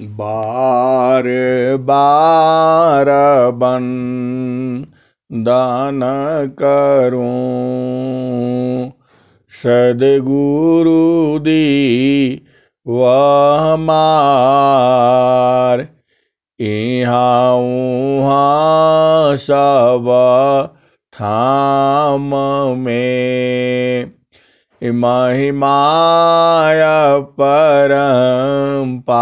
बार बार बंदन करूं सद्गुरु दी वह मार। इहाँ उहाँ सब ठाम में महिमाय परम्पार।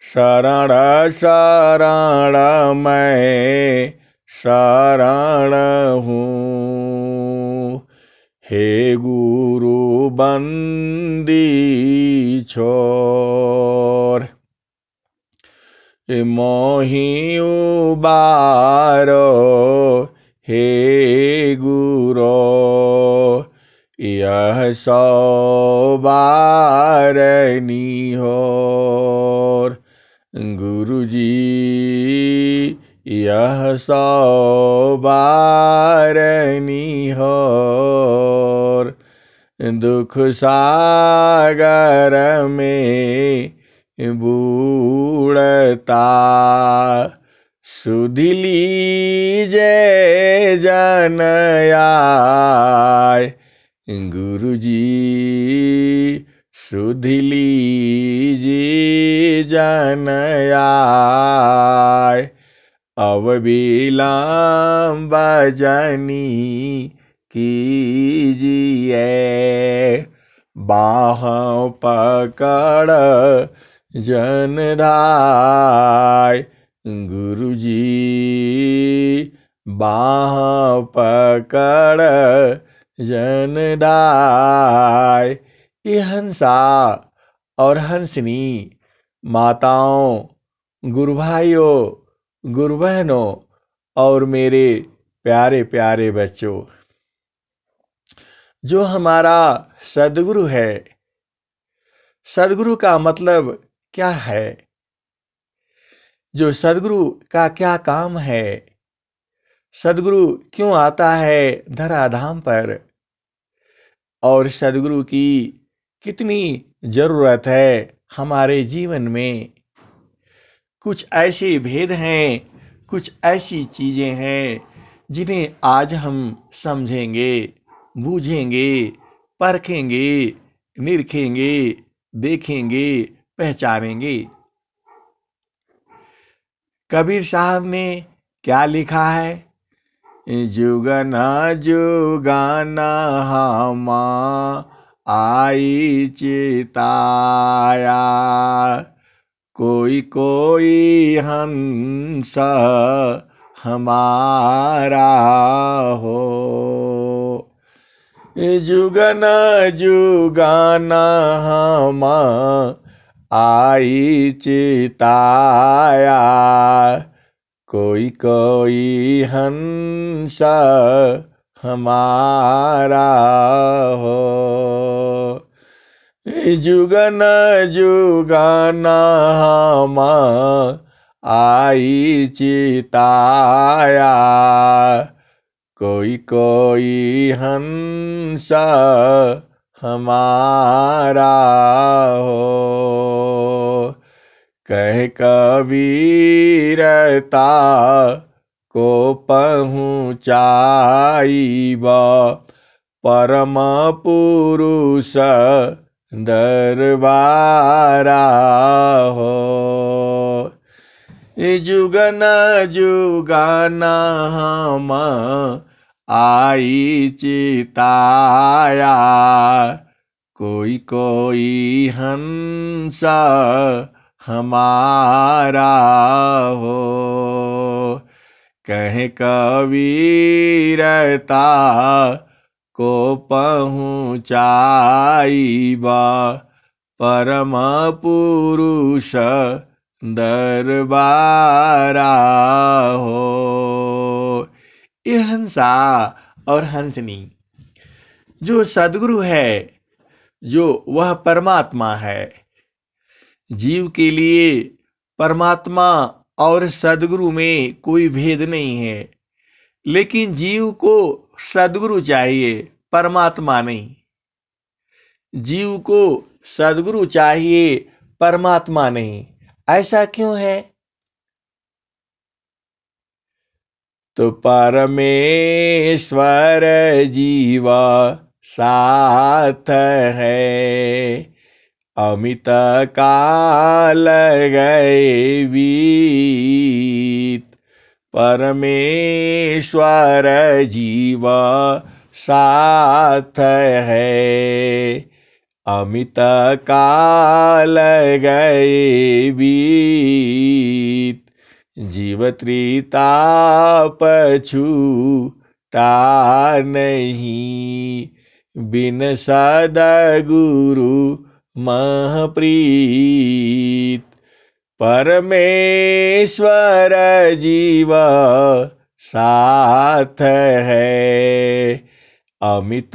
शरण शरण मैं शरण हूँ, हे गुरु बंदी छोर। मोहि उबारो हे गुरो, यह सौ बार निहोर। गुरुजी यह सौ बार निहोर। दुख सागर में बूढ़ता सुधि लीजे जन आय। गुरुजी सुधि लीजे जन आय। अब विलंब जनी कीजिए, बाह पकड़ जन धाय। गुरुजी बाह पकड़ जन धाय। ये हंसा और हंसनी माताओं, गुरु भाइयों, गुरु बहनों और मेरे प्यारे प्यारे बच्चों, जो हमारा सद्गुरु है, सद्गुरु का मतलब क्या है, जो सद्गुरु का क्या काम है, सद्गुरु क्यों आता है धराधाम पर, और सद्गुरु की कितनी जरूरत है हमारे जीवन में। कुछ ऐसे भेद हैं, कुछ ऐसी चीजें हैं जिन्हें आज हम समझेंगे, बूझेंगे, परखेंगे, निरखेंगे, देखेंगे, पहचानेंगे। कबीर साहब ने क्या लिखा है? जुगना जुगाना हम आई चिताया, कोई कोई हंस हमारा हो। जुगना जुगाना हम आई चिताया, कोई कोई हंस हमारा हो। जुगन जुगाना हम आई चिताया, कोई कोई हंस हमारा हो। कह कबीरता को पहुँचाइब, परम पुरुष दरबारा हो। जुगन जुगाना हम आई चिताया, कोई कोई हंस हमारा हो। कहे कबीरता को पहुँचाइब, परम पुरुष दरबारा हो। ये हंसा और हंसनी जो सद्गुरु है, जो वह परमात्मा है। जीव के लिए परमात्मा और सद्गुरु में कोई भेद नहीं है, लेकिन जीव को सद्गुरु चाहिए, परमात्मा नहीं। जीव को सद्गुरु चाहिए, परमात्मा नहीं। ऐसा क्यों है? तो परमेश्वर जीवा साथ है, अमित काल गए बीत। परमेश्वर जीव साथ है, अमित काल गए बीत। जीव त्रिताप छूटा नहीं, बिन सद्गुरु महप्रीत। परमेश्वर जीव साथ है, अमित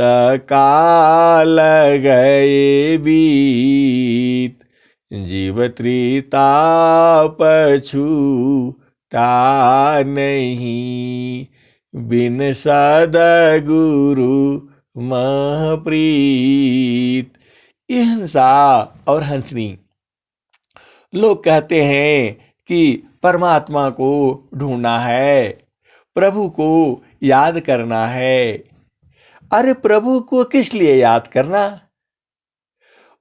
काल गए बीत। जीव त्रिताप छूटा नहीं, बिन सद्गुरु महप्रीत। ये हंसा और हंसनी। लोग कहते हैं कि परमात्मा को ढूंढना है, प्रभु को याद करना है। अरे प्रभु को किस लिए याद करना?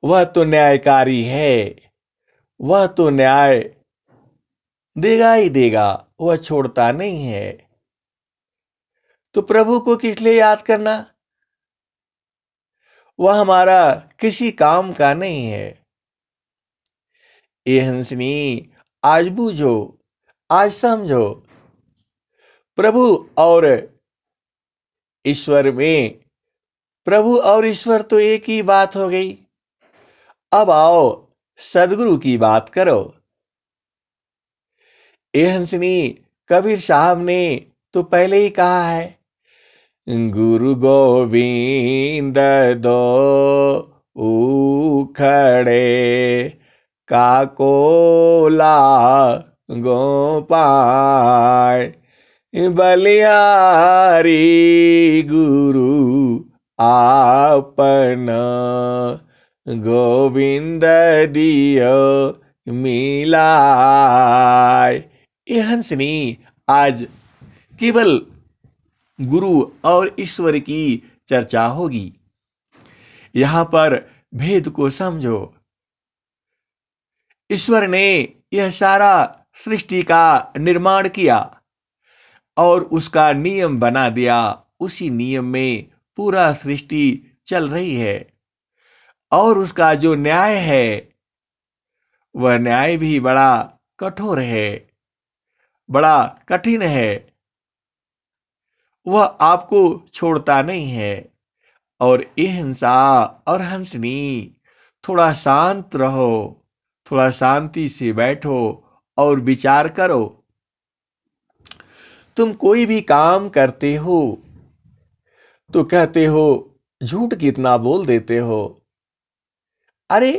वह तो न्यायकारी है, वह तो न्याय देगा ही देगा, वह छोड़ता नहीं है। तो प्रभु को किस लिए याद करना? वह हमारा किसी काम का नहीं है। ये हंसनी, आज बूझो, आज समझो, प्रभु और ईश्वर में, प्रभु और ईश्वर तो एक ही बात हो गई। अब आओ सदगुरु की बात करो। ये हंसनी, कबीर साहब ने तो पहले ही कहा है, गुरु गोविंद दो उखड़े, काकोला गोपाय। बलिहारी गुरु आपन, गोविंद दियो मिलाय। ये हंसनी, आज केवल गुरु और ईश्वर की चर्चा होगी। यहां पर भेद को समझो। ईश्वर ने यह सारा सृष्टि का निर्माण किया और उसका नियम बना दिया। उसी नियम में पूरा सृष्टि चल रही है और उसका जो न्याय है, वह न्याय भी बड़ा कठोर है, बड़ा कठिन है। वह आपको छोड़ता नहीं है। और ये हिंसा और हंसनी, थोड़ा शांत रहो, थोड़ा शांति से बैठो और विचार करो। तुम कोई भी काम करते हो तो कहते हो झूठ कितना बोल देते हो। अरे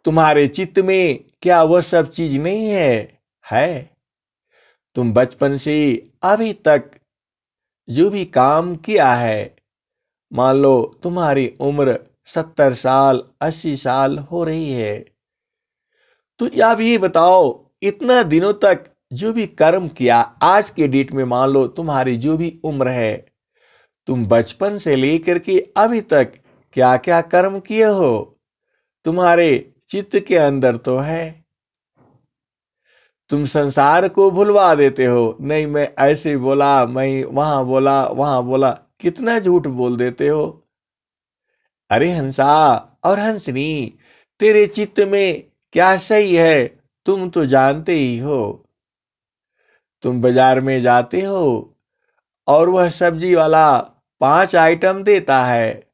तुम्हारे चित्त में क्या वह सब चीज नहीं है? है। तुम बचपन से अभी तक जो भी काम किया है, मान लो तुम्हारी उम्र 70 साल 80 साल हो रही है, तो अब ये बताओ, इतना दिनों तक जो भी कर्म किया, आज के डेट में मान लो तुम्हारी जो भी उम्र है, तुम बचपन से लेकर के अभी तक क्या क्या कर्म किए हो, तुम्हारे चित्त के अंदर तो है। तुम संसार को भुलवा देते हो, नहीं मैं ऐसे बोला, मैं वहां बोला, कितना झूठ बोल देते हो। अरे हंसा और हंसनी, तेरे चित्त में क्या सही है तुम तो जानते ही हो। तुम बाजार में जाते हो और वह सब्जी वाला 5 आइटम देता है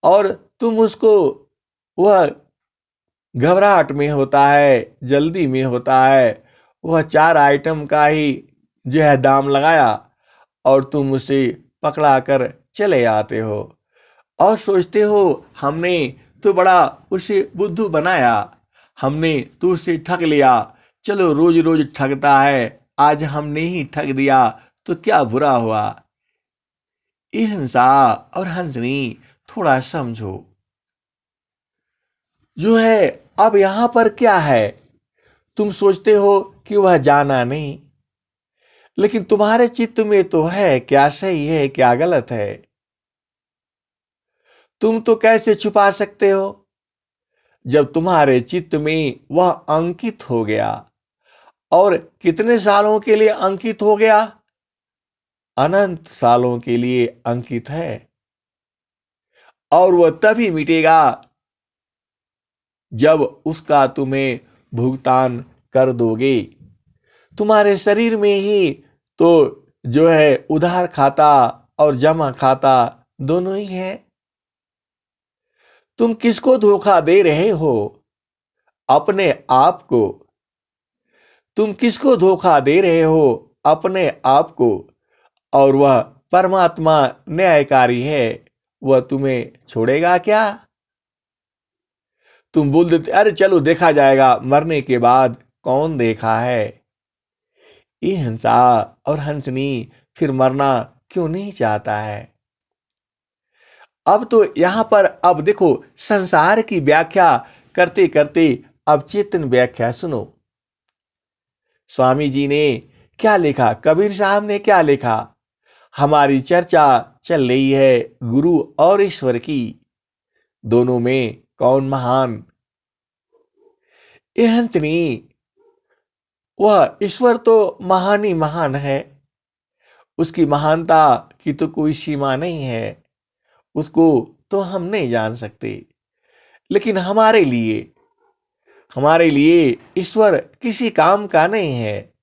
और तुम उसको, वह घबराहट में होता है, जल्दी में होता है, वह 4 आइटम का ही जो है दाम लगाया और तुम उसे पकड़ा कर चले आते हो और सोचते हो हमने तो बड़ा उसे बुद्धू बनाया, हमने तो उसे ठग लिया। चलो रोज रोज ठगता है, आज हमने ही ठग दिया तो क्या बुरा हुआ। ये हंसा और हंसनी, थोड़ा समझो। जो है अब यहां पर क्या है, तुम सोचते हो कि वह जाना नहीं, लेकिन तुम्हारे चित्त में तो है क्या सही है क्या गलत है। तुम तो कैसे छुपा सकते हो जब तुम्हारे चित्त में वह अंकित हो गया। और कितने सालों के लिए अंकित हो गया? अनंत सालों के लिए अंकित है। और वह तभी मिटेगा जब उसका तुम्हें भुगतान कर दोगे। तुम्हारे शरीर में ही तो जो है उधार खाता और जमा खाता दोनों ही है। तुम किसको धोखा दे रहे हो? अपने आप को। तुम किसको धोखा दे रहे हो? अपने आप को। और वह परमात्मा न्यायकारी है, वह तुम्हें छोड़ेगा क्या? तुम बोल देते अरे चलो देखा जाएगा, मरने के बाद कौन देखा है। ये हंसा और हंसनी फिर मरना क्यों नहीं चाहता है? अब तो यहां पर अब देखो, संसार की व्याख्या करते करते अब चेतन व्याख्या सुनो। स्वामी जी ने क्या लिखा, कबीर साहब ने क्या लिखा। हमारी चर्चा चल रही है गुरु और ईश्वर की, दोनों में कौन महान। ये हंसनी, वह ईश्वर तो महान ही महान है, उसकी महानता की तो कोई सीमा नहीं है, उसको तो हम नहीं जान सकते। लेकिन हमारे लिए ईश्वर किसी काम का नहीं है।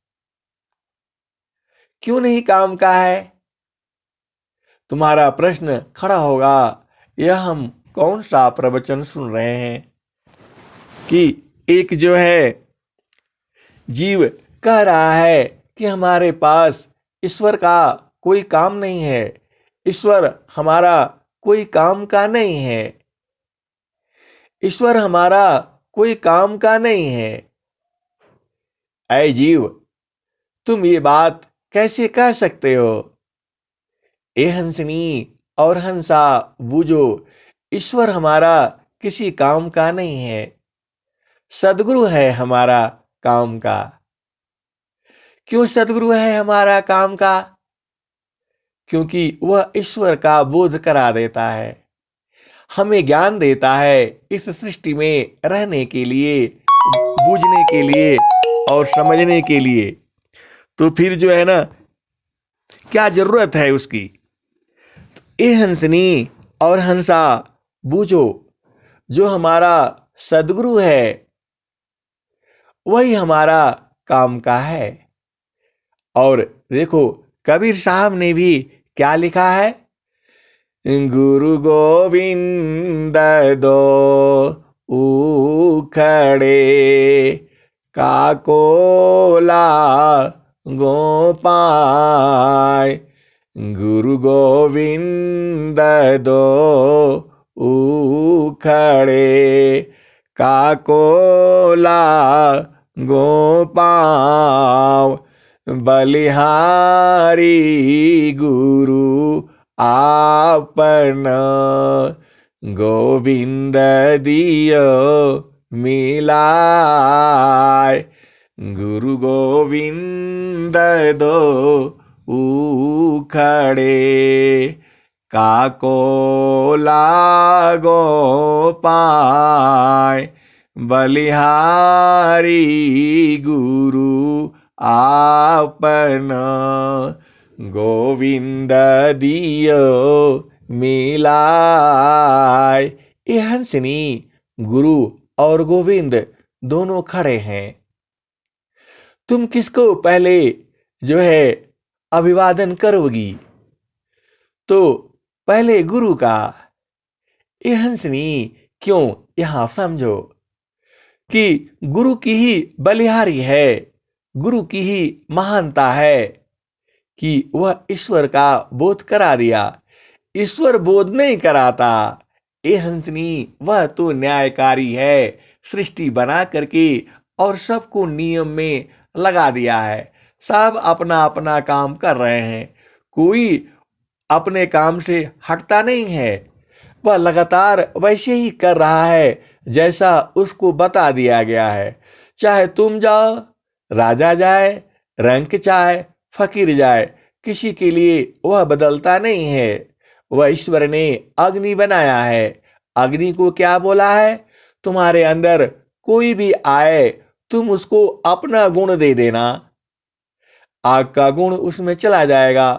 क्यों नहीं काम का है? तुम्हारा प्रश्न खड़ा होगा, यह हम कौन सा प्रवचन सुन रहे हैं कि एक जो है जीव कह रहा है कि हमारे पास ईश्वर का कोई काम नहीं है, ईश्वर हमारा कोई काम का नहीं है, ईश्वर हमारा कोई काम का नहीं है। ऐ जीव, तुम ये बात कैसे कह सकते हो? ए हंसनी और हंसा, बूझो, ईश्वर हमारा किसी काम का नहीं है, सदगुरु है हमारा काम का। क्यों सदगुरु है हमारा काम का? क्योंकि वह ईश्वर का बोध करा देता है, हमें ज्ञान देता है इस सृष्टि में रहने के लिए, बूझने के लिए और समझने के लिए। तो फिर जो है ना, क्या जरूरत है उसकी? ए हंसनी और हंसा, बूझो, जो हमारा सदगुरु है वही हमारा काम का है। और देखो, कबीर साहब ने भी क्या लिखा है, गुरु गोविंद दो उखड़े काकोला गोपाय। गुरु गोविंद दो उखड़े काकोला गोपाव। बलिहारी गुरु आपन गोविंद दियो मिलाय। गुरु गोविंद दो उखड़े काकोला गोपाय। बलिहारी गुरु आपन गोविंद दियो मिलाय। ये हंसनी, गुरु और गोविंद दोनों खड़े हैं। तुम किसको पहले जो है अभिवादन करोगी? तो पहले गुरु का। ये हंसनी, क्यों? यहां समझो कि गुरु की ही बलिहारी है, गुरु की ही महानता है कि वह ईश्वर का बोध करा दिया। ईश्वर बोध नहीं कराता। ये हंसनी, वह तो न्यायकारी है, सृष्टि बना करके और सबको नियम में लगा दिया है। सब अपना अपना काम कर रहे हैं, कोई अपने काम से हटता नहीं है, वह लगातार वैसे ही कर रहा है जैसा उसको बता दिया गया है। चाहे तुम जाओ, राजा जाए, रंक जाए, फकीर जाए, किसी के लिए वह बदलता नहीं है। वह ईश्वर ने अग्नि बनाया है। अग्नि को क्या बोला है? तुम्हारे अंदर कोई भी आए, तुम उसको अपना गुण दे देना, आग का गुण उसमें चला जाएगा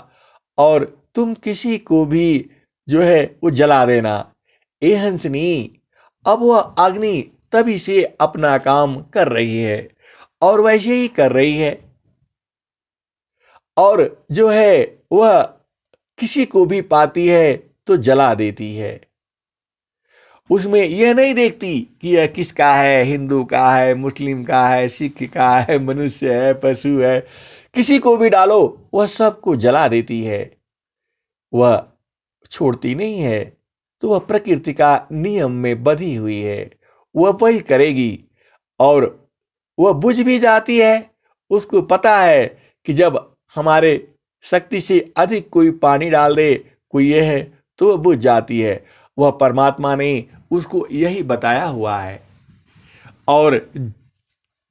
और तुम किसी को भी जो है वो जला देना। ए हंसनी, अब वह अग्नि तभी से अपना काम कर रही है और वैसे ही कर रही है, और जो है वह किसी को भी पाती है तो जला देती है। उसमें यह नहीं देखती कि यह किसका है, हिंदू का है, मुस्लिम का है, सिख का है, मनुष्य है, पशु है, किसी को भी डालो वह सबको जला देती है। वह छोड़ती नहीं है। तो वह प्रकृति का नियम में बंधी हुई है, वह वही करेगी। और वह बुझ भी जाती है। उसको पता है कि जब हमारे शक्ति से अधिक कोई पानी डाल दे, कोई यह है, तो वह बुझ जाती है। वह परमात्मा ने उसको यही बताया हुआ है। और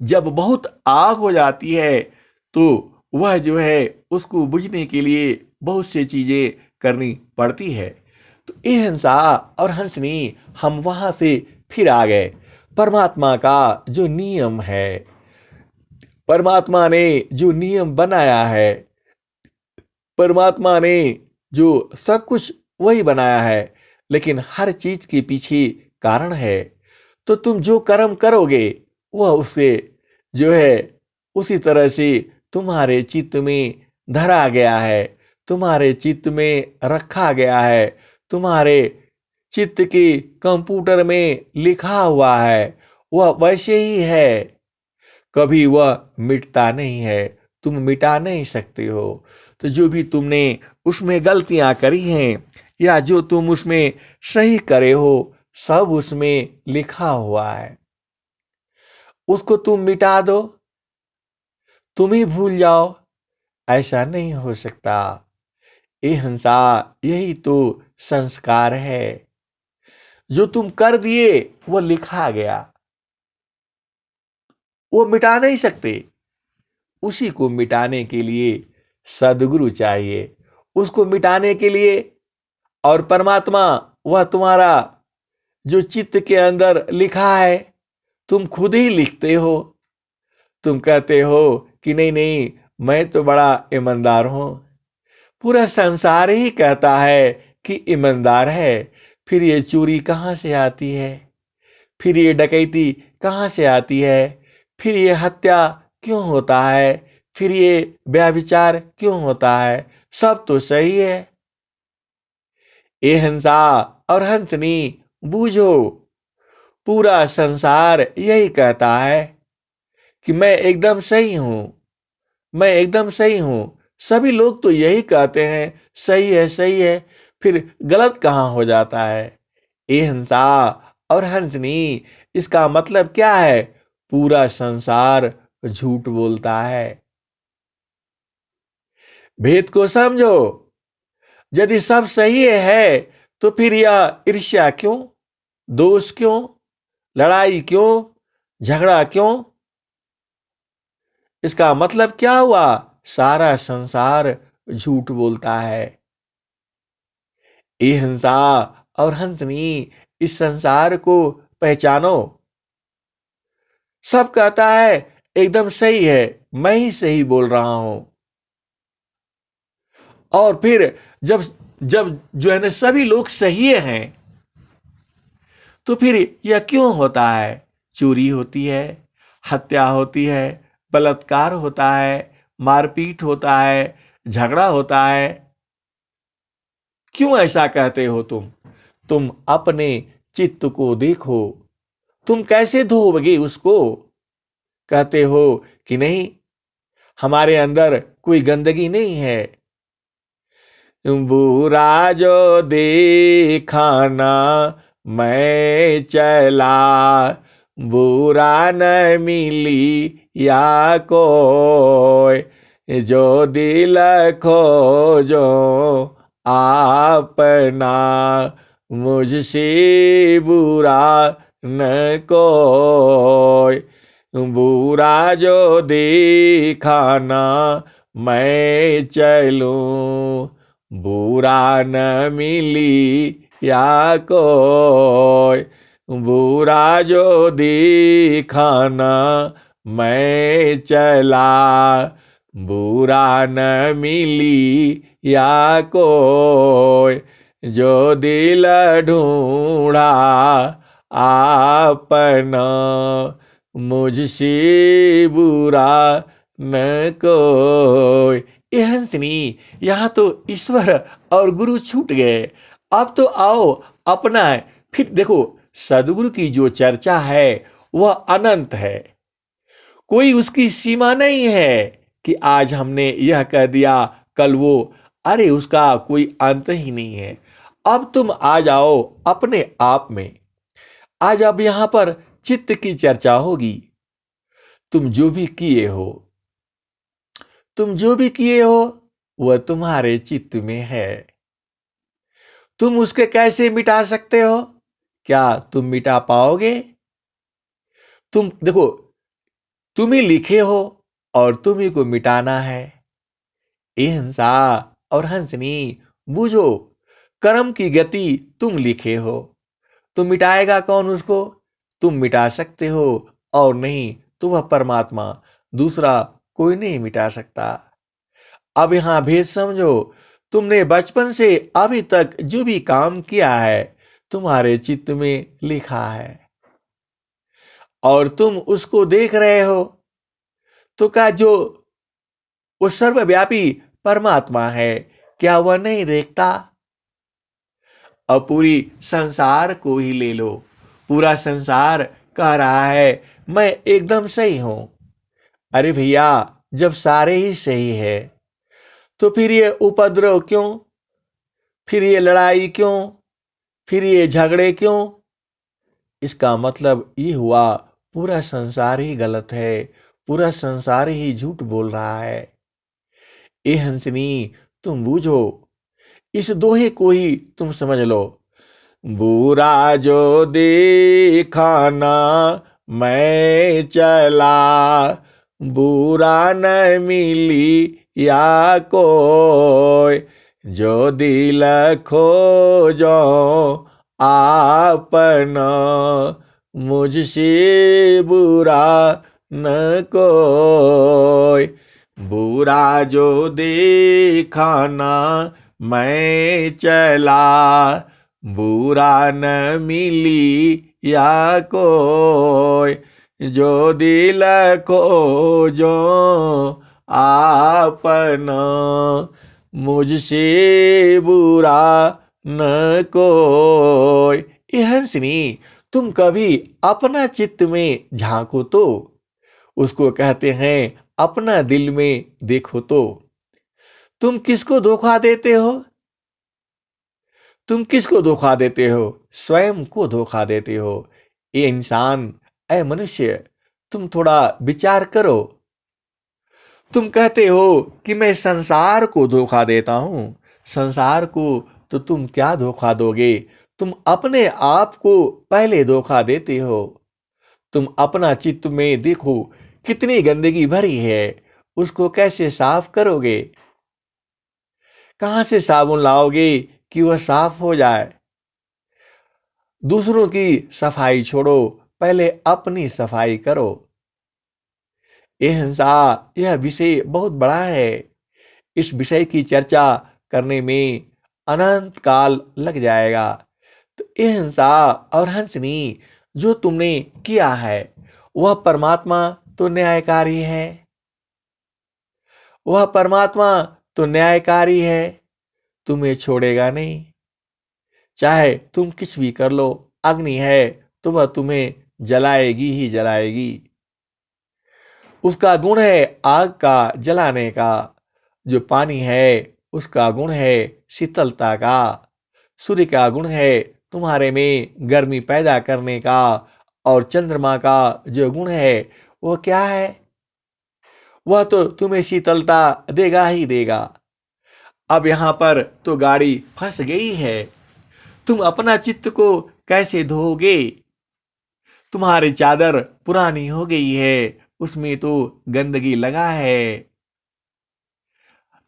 जब बहुत आग हो जाती है तो वह जो है उसको बुझने के लिए बहुत सी चीजें करनी पड़ती है। तो ये हंसा और हंसनी हम वहां से फिर आ गए। परमात्मा का जो नियम है, परमात्मा ने जो नियम बनाया है, परमात्मा ने जो सब कुछ वही बनाया है, लेकिन हर चीज के पीछे कारण है। तो तुम जो कर्म करोगे वह उसे जो है उसी तरह से तुम्हारे चित्त में धरा गया है, तुम्हारे चित्त में रखा गया है, तुम्हारे चित्त के कंप्यूटर में लिखा हुआ है, वह वैसे ही है। कभी वह मिटता नहीं है, तुम मिटा नहीं सकते हो। तो जो भी तुमने उसमें गलतियां करी हैं या जो तुम उसमें सही करे हो, सब उसमें लिखा हुआ है। उसको तुम मिटा दो, तुम ही भूल जाओ, ऐसा नहीं हो सकता। ये हंसा, यही तो संस्कार है। जो तुम कर दिए वो लिखा गया, वो मिटा नहीं सकते। उसी को मिटाने के लिए सदगुरु चाहिए, उसको मिटाने के लिए। और परमात्मा वह तुम्हारा जो चित्त के अंदर लिखा है, तुम खुद ही लिखते हो। तुम कहते हो कि नहीं नहीं, मैं तो बड़ा ईमानदार हूं। पूरा संसार ही कहता है कि ईमानदार है। फिर ये चोरी कहां से आती है? फिर ये डकैती कहां से आती है? फिर ये हत्या क्यों होता है? फिर ये व्यभिचार क्यों होता है? सब तो सही है। ए हंसा और हंसनी, बूझो, पूरा संसार यही कहता है कि मैं एकदम सही हूं, मैं एकदम सही हूं। सभी लोग तो यही कहते हैं सही है, सही है। फिर गलत कहां हो जाता है? ए हंसा और हंसनी, इसका मतलब क्या है? पूरा संसार झूठ बोलता है। भेद को समझो। यदि सब सही है तो फिर यह ईर्ष्या क्यों, दोष क्यों, लड़ाई क्यों, झगड़ा क्यों? इसका मतलब क्या हुआ? सारा संसार झूठ बोलता है। ये हंसा और हंसनी, इस संसार को पहचानो। सब कहता है एकदम सही है, मैं ही सही बोल रहा हूं। और फिर जब जब जो है ना सभी लोग सही हैं, तो फिर यह क्यों होता है? चोरी होती है, हत्या होती है, बलात्कार होता है, मारपीट होता है, झगड़ा होता है। क्यों ऐसा कहते हो तुम? तुम अपने चित्त को देखो, तुम कैसे धोओगे उसको? कहते हो कि नहीं, हमारे अंदर कोई गंदगी नहीं है। बुरा जो देखा मैं चला, बुरा न मिली या कोई, जो दिल खोजो अपना, मुझसे बुरा न कोई, बुरा जो दिखाना मैं चलूं, बुरा न मिली या कोई, बुरा जो दिखाना मैं चला, बुरा न मिली या कोई, जो दिल ढूंढा आपना, मुझसे बुरा न कोई। ये हंसनी, यहाँ तो ईश्वर और गुरु छूट गए। अब तो आओ अपना फिर देखो, सदगुरु की जो चर्चा है वह अनंत है, कोई उसकी सीमा नहीं है कि आज हमने यह कह दिया कल वो, अरे उसका कोई अंत ही नहीं है। अब तुम आ जाओ अपने आप में। आज अब यहां पर चित्त की चर्चा होगी। तुम जो भी किए हो, तुम जो भी किए हो वह तुम्हारे चित्त में है। तुम उसके कैसे मिटा सकते हो? क्या तुम मिटा पाओगे? तुम देखो, तुम ही लिखे हो और तुम ही को मिटाना है। ए हंसा और हंसनी, बूझो, कर्म की गति तुम लिखे हो, तुम मिटाएगा कौन उसको? तुम मिटा सकते हो, और नहीं तो वह परमात्मा, दूसरा कोई नहीं मिटा सकता। अब यहां भेद समझो। तुमने बचपन से अभी तक जो भी काम किया है तुम्हारे चित्त में लिखा है, और तुम उसको देख रहे हो। तो क्या जो वो सर्वव्यापी परमात्मा है, क्या वह नहीं देखता? अब पूरी संसार को ही ले लो, पूरा संसार कह रहा है मैं एकदम सही हूं। अरे भैया, जब सारे ही सही है तो फिर ये उपद्रव क्यों? फिर ये लड़ाई क्यों? फिर ये झगड़े क्यों? इसका मतलब ये हुआ पूरा संसार ही गलत है, पूरा संसार ही झूठ बोल रहा है। ए हंसनी, तुम बूझो, इस दोहे को ही तुम समझ लो। बुरा जो दिखाना मैं चला, बुरा न मिली या कोई, जो दिल खोजो आपना, मुझसे बुरा न कोई, बुरा जो दिखाना मैं चला, बुरा न मिली या कोई, जो दिल खोजो आपना, मुझसे बुरा न कोई। ये हंसनी, तुम कभी अपना चित्त में झांको तो, उसको कहते हैं अपना दिल में देखो तो। तुम किसको धोखा देते हो? तुम किसको धोखा देते हो? स्वयं को धोखा देते हो। ये इंसान, ऐ मनुष्य, तुम थोड़ा विचार करो। तुम कहते हो कि मैं संसार को धोखा देता हूं। संसार को तो तुम क्या धोखा दोगे? तुम अपने आप को पहले धोखा देते हो। तुम अपना चित्त में देखो, कितनी गंदगी भरी है, उसको कैसे साफ करोगे? कहां से साबुन लाओगे कि वह साफ हो जाए? दूसरों की सफाई छोड़ो, पहले अपनी सफाई करो। ये हिंसा, यह विषय बहुत बड़ा है। इस विषय की चर्चा करने में अनंत काल लग जाएगा। तो ये हिंसा और हंसनी जो तुमने किया है, वह परमात्मा तो न्यायकारी है। वह परमात्मा तो न्यायकारी है, तुम्हें छोड़ेगा नहीं। चाहे तुम कुछ भी कर लो, अग्नि है तो वह तुम्हें जलाएगी ही जलाएगी। उसका गुण है आग का जलाने का। जो पानी है उसका गुण है शीतलता का। सूर्य का गुण है तुम्हारे में गर्मी पैदा करने का। और चंद्रमा का जो गुण है वो क्या है? वह तो तुम्हें शीतलता देगा ही देगा। अब यहां पर तो गाड़ी फंस गई है। तुम अपना चित्त को कैसे धोगे? तुम्हारी चादर पुरानी हो गई है, उसमें तो गंदगी लगा है।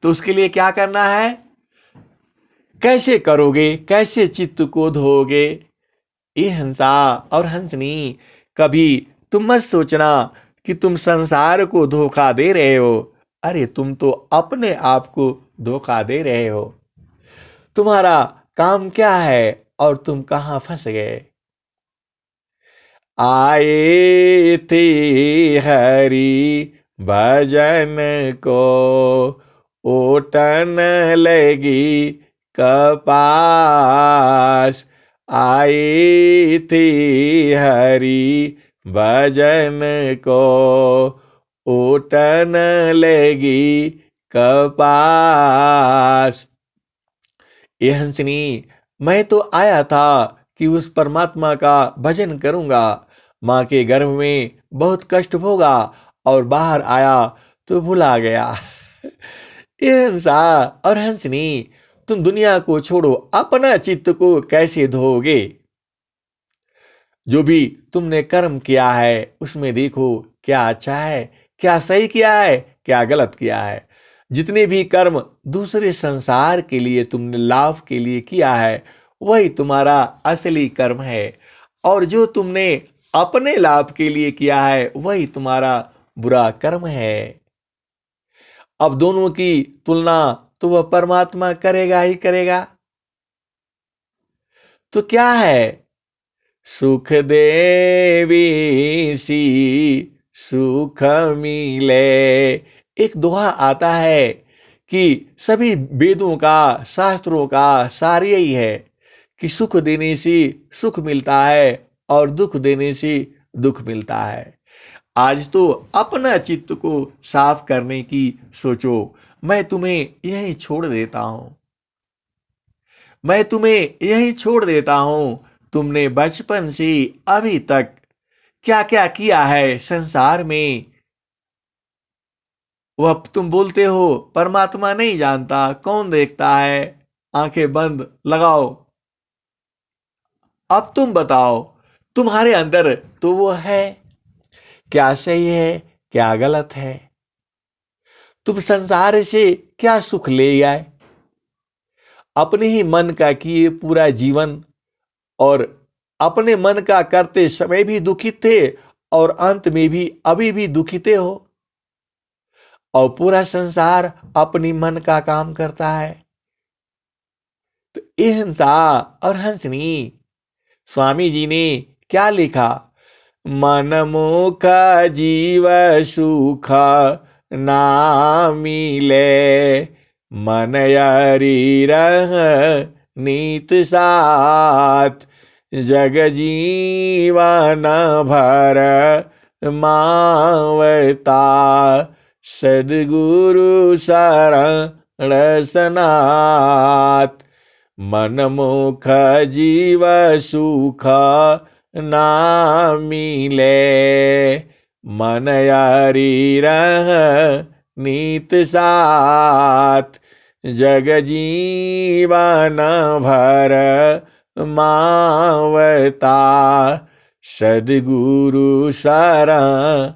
तो उसके लिए क्या करना है? कैसे करोगे? कैसे चित्त को धोगे? ये हंसा और हंसनी, कभी तुम मत सोचना कि तुम संसार को धोखा दे रहे हो। अरे तुम तो अपने आप को धोखा दे रहे हो। तुम्हारा काम क्या है और तुम कहां फंस गए? आए थे हरि भजन को, ओटन लगी कपास। आए थे हरि भजन को, ओटन लगी कपास। ये हंसनी, मैं तो आया था कि उस परमात्मा का भजन करूंगा। मां के गर्भ में बहुत कष्ट भोगा और बाहर आया तो भुला गया। ये हंसा और हंसनी, तुम दुनिया को छोड़ो, अपना चित्त को कैसे धोगे? जो भी तुमने कर्म किया है उसमें देखो क्या अच्छा है, क्या सही किया है, क्या गलत किया है। जितने भी कर्म दूसरे संसार के लिए तुमने लाभ के लिए किया है, वही तुम्हारा असली कर्म है। और जो तुमने अपने लाभ के लिए किया है, वही तुम्हारा बुरा कर्म है। अब दोनों की तुलना तो वह परमात्मा करेगा ही करेगा। तो क्या है? सुख देवी सी सुख मिले। एक दोहा आता है कि सभी वेदों का, शास्त्रों का सार यही है कि सुख देने से सुख मिलता है और दुख देने से दुख मिलता है। आज तो अपना चित्त को साफ करने की सोचो। मैं तुम्हें यही छोड़ देता हूं। मैं तुम्हें यही छोड़ देता हूं। तुमने बचपन से अभी तक क्या क्या किया है संसार में, वह तुम बोलते हो परमात्मा नहीं जानता, कौन देखता है? आंखें बंद लगाओ। अब तुम बताओ, तुम्हारे अंदर तो वो है। क्या सही है, क्या गलत है? तुम संसार से क्या सुख ले आए? अपने ही मन का किए पूरा जीवन, और अपने मन का करते समय भी दुखित थे और अंत में भी अभी भी दुखित हो। और पूरा संसार अपनी मन का काम करता है। तो ये हंसा और हंसनी, स्वामी जी ने क्या लिखा? मन मुख जीव सुख ना मिले, मन यारी रह नीत साथ। जग जीवन भर मावता, सदगुरु शरण सनाथ। मन मुख जीव सुख ना मिले, मन यारी रह नीत साथ। जग जीवन भर मावता, सदगुरु शरण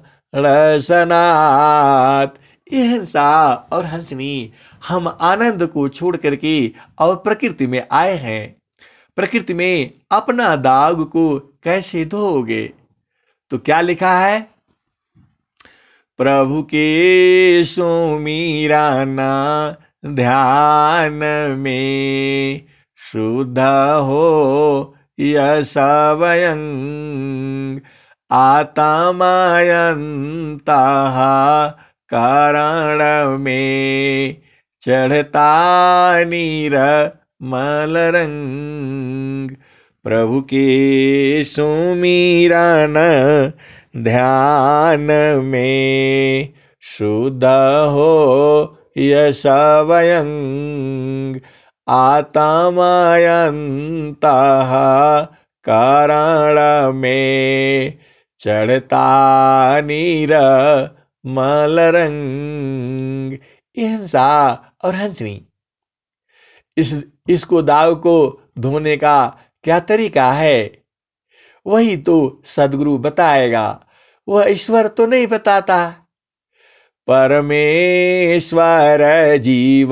सनाथ। यह हंसा और हंसनी, हम आनंद को छोड़ करके और प्रकृति में आए हैं। प्रकृति में अपना दाग को कैसे धोगे? तो क्या लिखा है? प्रभु के सुमिराना ध्यान में, शुद्ध हो यह स्वयं। आत्मायंत कारण में, चढ़ता निर्मल रंग। प्रभु के सुमिरन ध्यान में, शुद्ध हो यह स्वयं। आत्मायंत कारण में, चढ़ता निर्मल रंग। ये हंसा और हंसनी, इसको दाग को धोने का क्या तरीका है? वही तो सद्गुरु बताएगा, वह ईश्वर तो नहीं बताता। परमेश्वर जीव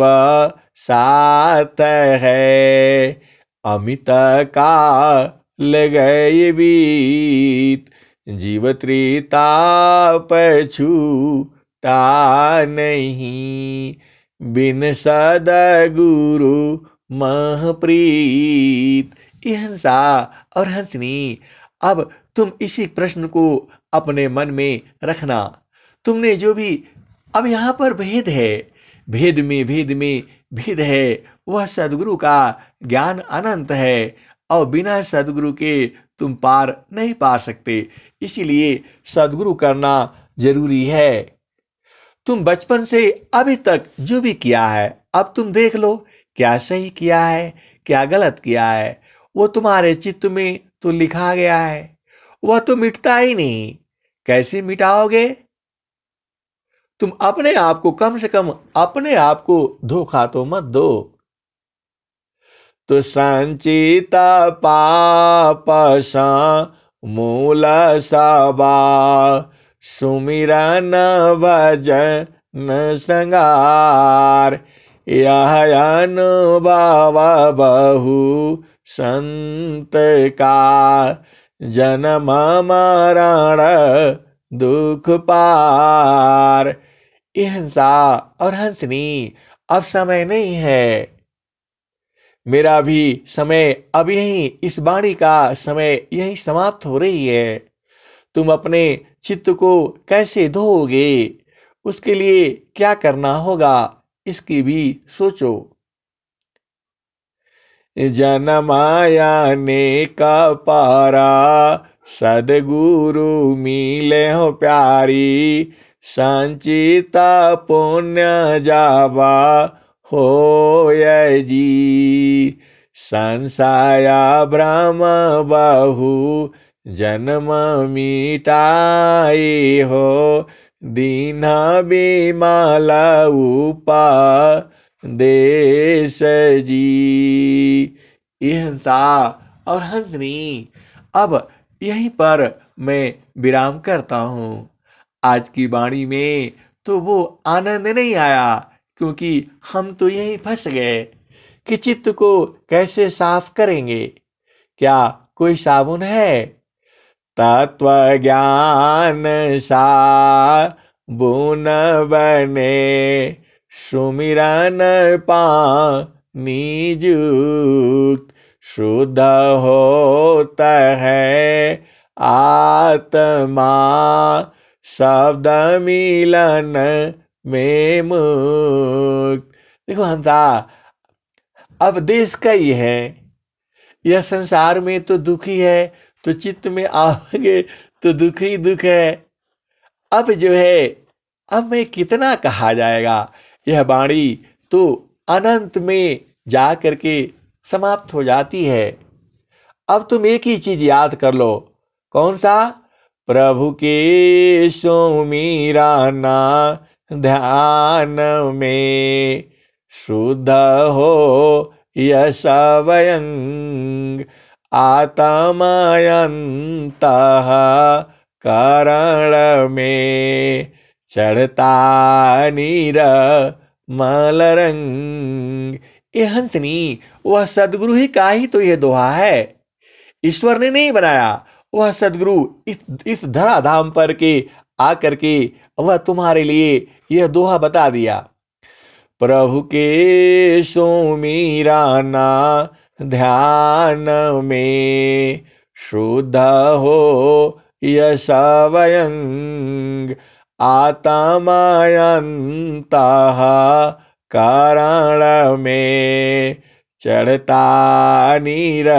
साथ है, अमित काल गए बीत, जीव त्रिताप छूटा नहीं, बिन सद्गुरु महप्रीत। ये हंसा और हंसनी, अब तुम इसी प्रश्न को अपने मन में रखना। तुमने जो भी, अब यहां पर भेद है, भेद में भेद है। वह सदगुरु का ज्ञान अनंत है और बिना सदगुरु के तुम पार नहीं पा सकते। इसीलिए सदगुरु करना जरूरी है। तुम बचपन से अभी तक जो भी किया है, अब तुम देख लो, क्या सही किया है, क्या गलत किया है। वो तुम्हारे चित्त में तो लिखा गया है, वह तो मिटता ही नहीं। कैसे मिटाओगे? तुम अपने आप को, कम से कम अपने आप को धोखा तो मत दो। तो संचित पाप मूल सबा, सुमिरन भजन संगार, यह अनुभव बहु संत का, जन्म मरण दुख पार। हिंसा और हंसनी, अब समय नहीं है। मेरा भी समय अब यही, इस वाणी का समय यही समाप्त हो रही है। तुम अपने चित्त को कैसे धोओगे, उसके लिए क्या करना होगा, इसकी भी सोचो। जनमाया ने का पारा, सदगुरु मिले हो प्यारी, संचिता पुण्य जावा हो जी, संसाया ब्रह्म बहु जन्म मिटाई हो, दीना बिमला उपा देश जी। हिंसा और हंसनी, अब यहीं पर मैं विराम करता हूं। आज की वाणी में तो वो आनंद नहीं आया, क्योंकि हम तो यहीं फंस गए कि चित्त को कैसे साफ करेंगे। क्या कोई साबुन है? तत्व ज्ञान साबुन बने, सुमिरन पानी युक्त, शुद्ध होता है आत्मा, शब्द मिलन में मुक्त। देखो हंसा, अब देश का ही है, यह संसार में तो दुखी है, तो चित्त में आओगे तो दुख ही दुख है। अब जो है, अब मैं कितना कहा जाएगा, यह वाणी तो अनंत में जा करके समाप्त हो जाती है। अब तुम एक ही चीज याद कर लो, कौन सा? प्रभु के सुमिरना ध्यान में, शुद्ध हो यश स्वयं, आत्मायंत करण में, चढ़ता नीर मलरंग। ये हंसनी, वह सदगुरु ही का ही तो यह दोहा है। ईश्वर ने नहीं बनाया, वह सदगुरु इस धराधाम पर के आकर के वह तुम्हारे लिए यह दोहा बता दिया। प्रभु के सुमिरना ध्यान में, शुद्ध हो यश स्वयं, आत्मायंत कारण में, चढ़ता नीर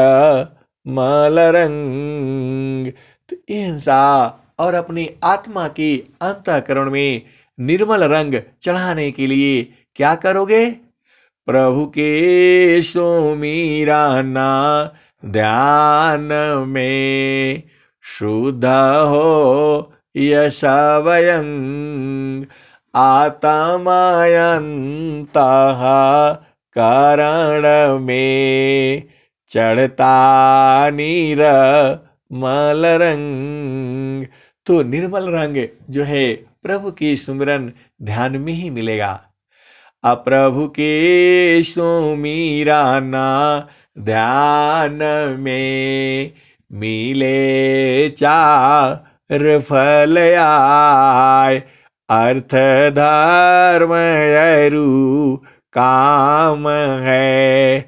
मलरंग। तो हिंसा और अपनी आत्मा के अंतःकरण में निर्मल रंग चढ़ाने के लिए क्या करोगे? प्रभु के सुमिरना ध्यान में, शुद्ध हो यश स्वयं, आत्मायंत कारण में, चढ़ता नीर मल रंग। तो निर्मल रंग जो है प्रभु की सुमिरन ध्यान में ही मिलेगा। अप्रभु के सुमीरा ना ध्यान में मिले चार फल आय। अर्थ धर्म अरु काम है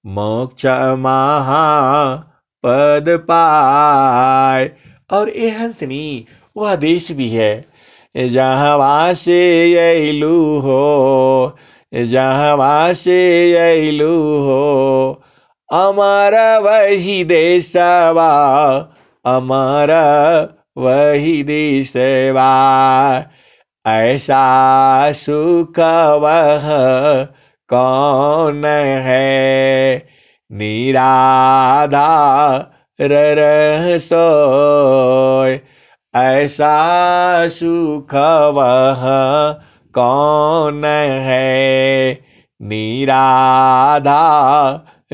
मोक्ष महा पद पाय। और ये हंसनी वह देश भी है जहाँ वासे अइलू हो, जहाँ वासे अइलू हो। अमर वही देशवा, अमर वही देशवा। ऐसा सुख वह कौन है, निराधार रह सोय। ऐसा सुख वह कौन है, निराधार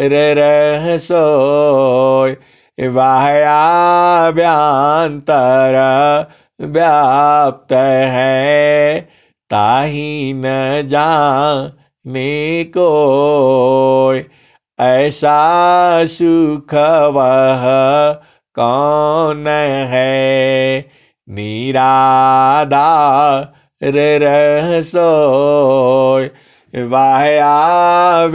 रह सोय। बाह्याभ्यंतर व्याप्त है, ताहि न जाने कोय। ऐसा सुख वह कौन है, निराधार रह सोय। बाह्याभ्यंतर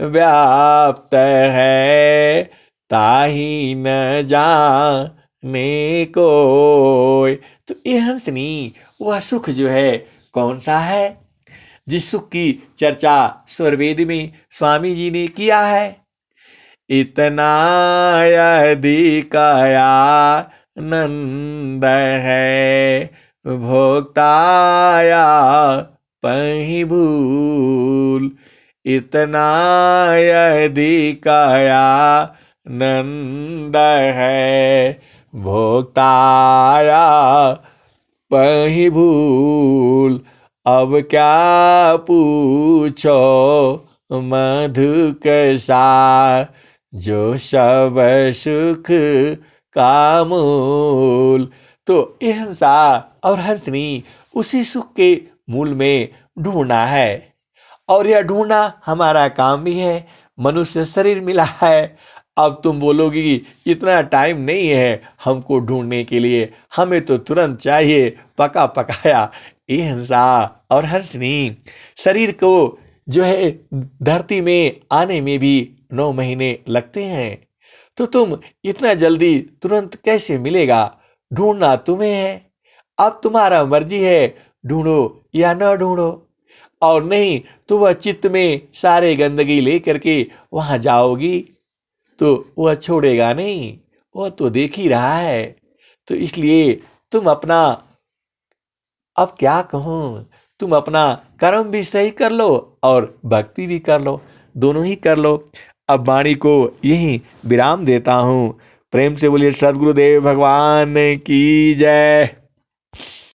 व्याप्त है, ताहि न जाने कोय। तो ये हंसनी वह सुख जो है कौन सा है, जिस सुख की चर्चा स्वरवेद में स्वामी जी ने किया है। इतना अधिक आनंद है, भोक्ताया पहि भूल। इतना अधिक आनंद है, भोक्ताया पहि भूल। अब क्या पूछो मधु कैसा, जो सब सुख का मूल। तो अहिंसा और हंसनी उसी सुख के मूल में ढूंढना है, और यह ढूंढना हमारा काम भी है। मनुष्य शरीर मिला है, अब तुम बोलोगी इतना टाइम नहीं है हमको ढूंढने के लिए, हमें तो तुरंत चाहिए पका पकाया। अहिंसा और हंसनी शरीर को जो है धरती में आने में भी 9 महीने लगते हैं, तो तुम इतना जल्दी तुरंत कैसे मिलेगा? ढूंढना तुम्हें है, अब तुम्हारा मर्जी है ढूंढो या न ढूंढो। और नहीं तो वह चित्त में सारे गंदगी लेकर के वहां जाओगी तो वह छोड़ेगा नहीं, वह तो देख ही रहा है। तो इसलिए तुम अपना, अब क्या कहूं, तुम अपना कर्म भी सही कर लो और भक्ति भी कर लो, दोनों ही कर लो। अब वाणी को यही विराम देता हूं। प्रेम से बोलिए सद्गुरुदेव भगवान की जय।